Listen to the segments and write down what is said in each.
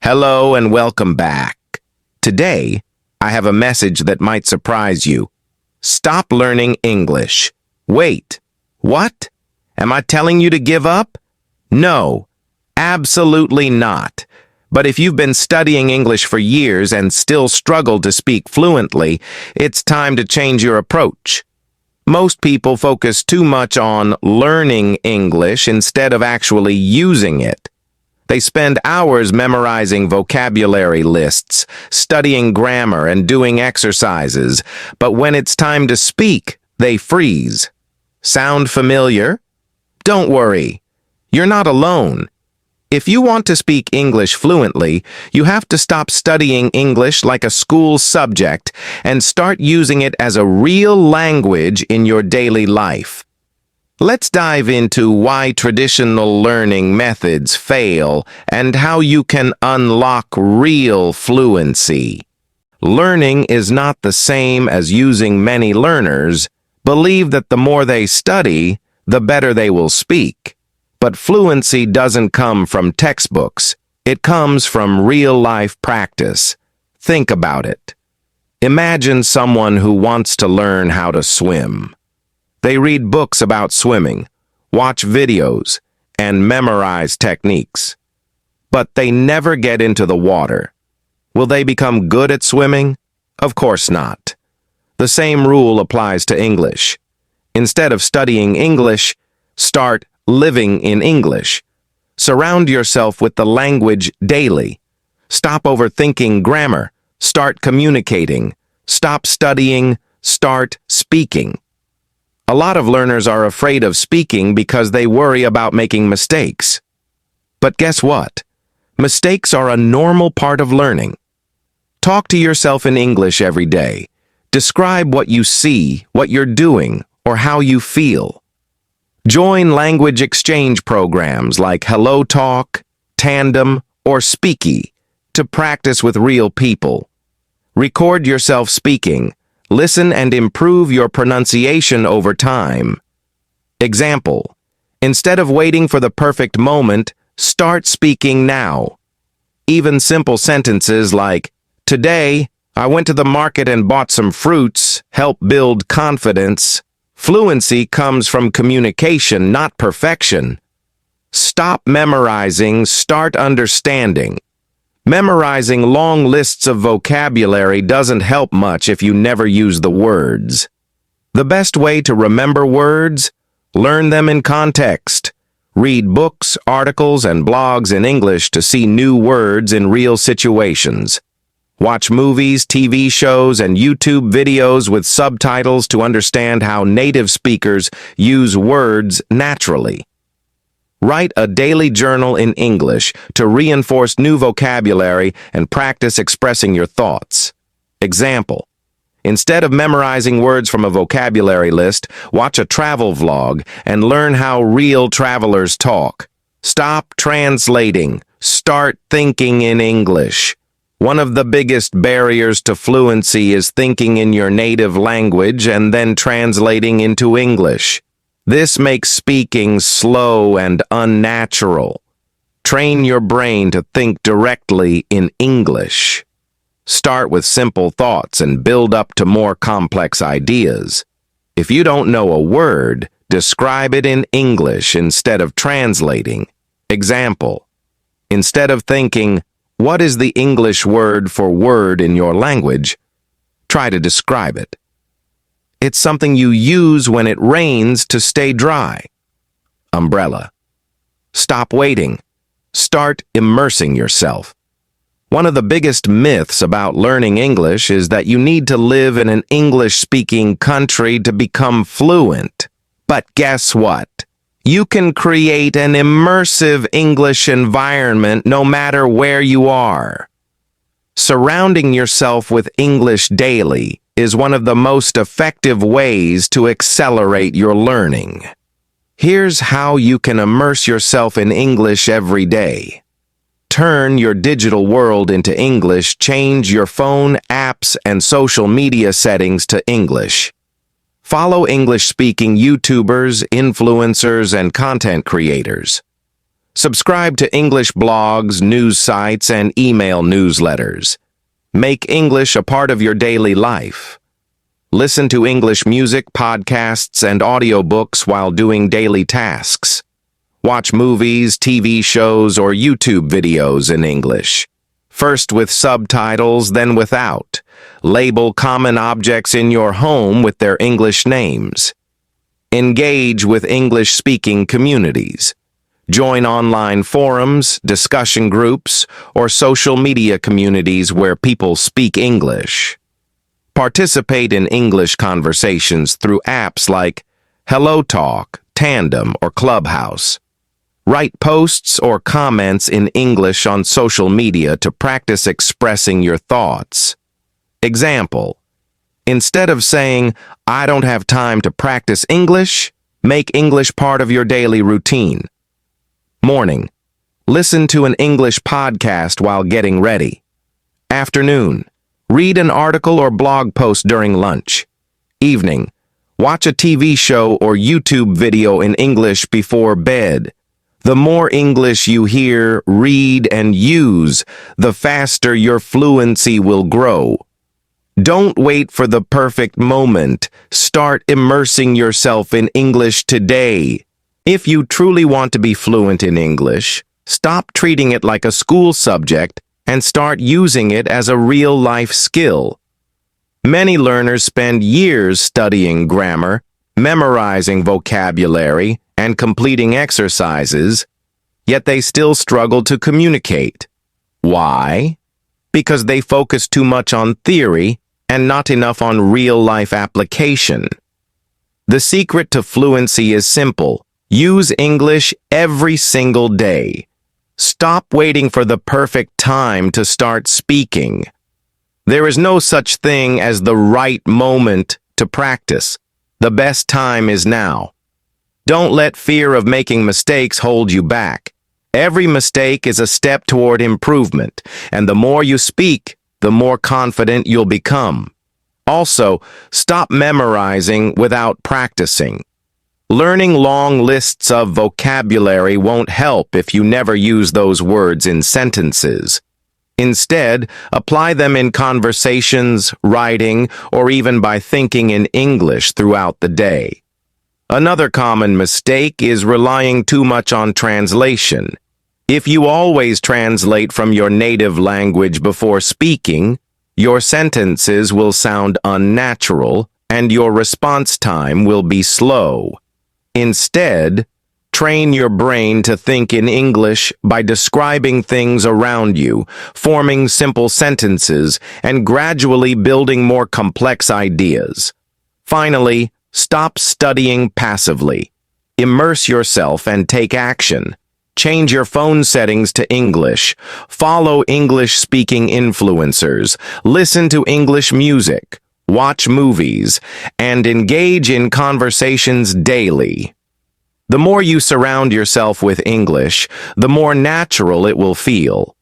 Hello and welcome back. Today, I have a message that might surprise you. Stop learning English. Wait, what? Am I telling you to give up? No, absolutely not. But if you've been studying English for years and still struggle to speak fluently, it's time to change your approach. Most people focus too much on learning English instead of actually using it. They spend hours memorizing vocabulary lists, studying grammar, and doing exercises, but when it's time to speak, they freeze. Sound familiar? Don't worry. You're not alone. If you want to speak English fluently, you have to stop studying English like a school subject and start using it as a real language in your daily life. Let's dive into why traditional learning methods fail and how you can unlock real fluency. Learning is not the same as using. Many learners believe that the more they study, the better they will speak. But fluency doesn't come from textbooks. It comes from real-life practice. Think about it. Imagine someone who wants to learn how to swim. They read books about swimming, watch videos, and memorize techniques. But they never get into the water. Will they become good at swimming? Of course not. The same rule applies to English. Instead of studying English, start living in English. Surround yourself with the language daily. Stop overthinking grammar. Start communicating. Stop studying. Start speaking. A lot of learners are afraid of speaking because they worry about making mistakes. But guess what? Mistakes are a normal part of learning. Talk to yourself in English every day. Describe what you see, what you're doing, or how you feel. Join language exchange programs like HelloTalk, Tandem, or Speaky to practice with real people. Record yourself speaking. Listen and improve your pronunciation over time. Example: instead of waiting for the perfect moment, start speaking now. Even simple sentences like, "Today, I went to the market and bought some fruits," help build confidence. Fluency comes from communication, not perfection. Stop memorizing, start understanding. Memorizing long lists of vocabulary doesn't help much if you never use the words. The best way to remember words? Learn them in context. Read books, articles, and blogs in English to see new words in real situations. Watch movies, TV shows, and YouTube videos with subtitles to understand how native speakers use words naturally. Write a daily journal in English to reinforce new vocabulary and practice expressing your thoughts. Example: instead of memorizing words from a vocabulary list, watch a travel vlog and learn how real travelers talk. Stop translating. Start thinking in English. One of the biggest barriers to fluency is thinking in your native language and then translating into English. This makes speaking slow and unnatural. Train your brain to think directly in English. Start with simple thoughts and build up to more complex ideas. If you don't know a word, describe it in English instead of translating. Example: instead of thinking, "What is the English word for word in your language?" try to describe it. It's something you use when it rains to stay dry. Umbrella. Stop waiting. Start immersing yourself. One of the biggest myths about learning English is that you need to live in an English-speaking country to become fluent. But guess what? You can create an immersive English environment no matter where you are. Surrounding yourself with English daily is one of the most effective ways to accelerate your learning. Here's how you can immerse yourself in English every day. Turn your digital world into English. Change your phone, apps, and social media settings to English. Follow English-speaking YouTubers, influencers, and content creators. Subscribe to English blogs, news sites, and email newsletters. Make English a part of your daily life. Listen to English music, podcasts, and audiobooks while doing daily tasks. Watch movies, TV shows, or YouTube videos in English. First with subtitles, then without. Label common objects in your home with their English names. Engage with English-speaking communities. Join online forums, discussion groups, or social media communities where people speak English. Participate in English conversations through apps like HelloTalk, Tandem, or Clubhouse. Write posts or comments in English on social media to practice expressing your thoughts. Example: instead of saying, "I don't have time to practice English," make English part of your daily routine. Morning: listen to an English podcast while getting ready. Afternoon: read an article or blog post during lunch. Evening: watch a TV show or YouTube video in English before bed. The more English you hear, read, and use, the faster your fluency will grow. Don't wait for the perfect moment. Start immersing yourself in English today. If you truly want to be fluent in English, stop treating it like a school subject and start using it as a real-life skill. Many learners spend years studying grammar, memorizing vocabulary, and completing exercises, yet they still struggle to communicate. Why? Because they focus too much on theory and not enough on real-life application. The secret to fluency is simple. Use English every single day. Stop waiting for the perfect time to start speaking. There is no such thing as the right moment to practice. The best time is now. Don't let fear of making mistakes hold you back. Every mistake is a step toward improvement, and the more you speak, the more confident you'll become. Also, stop memorizing without practicing. Learning long lists of vocabulary won't help if you never use those words in sentences. Instead, apply them in conversations, writing, or even by thinking in English throughout the day. Another common mistake is relying too much on translation. If you always translate from your native language before speaking, your sentences will sound unnatural and your response time will be slow. Instead, train your brain to think in English by describing things around you, forming simple sentences, and gradually building more complex ideas. Finally, stop studying passively. Immerse yourself and take action. Change your phone settings to English. Follow English-speaking influencers. Listen to English music. Watch movies. And engage in conversations daily. The more you surround yourself with English, the more natural it will feel.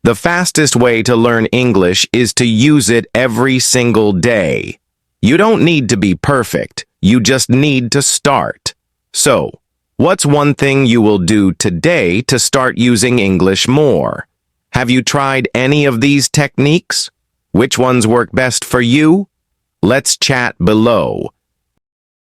The fastest way to learn English is to use it every single day. You don't need to be perfect. You just need to start. So, what's one thing you will do today to start using English more? Have you tried any of these techniques? Which ones work best for you? Let's chat below.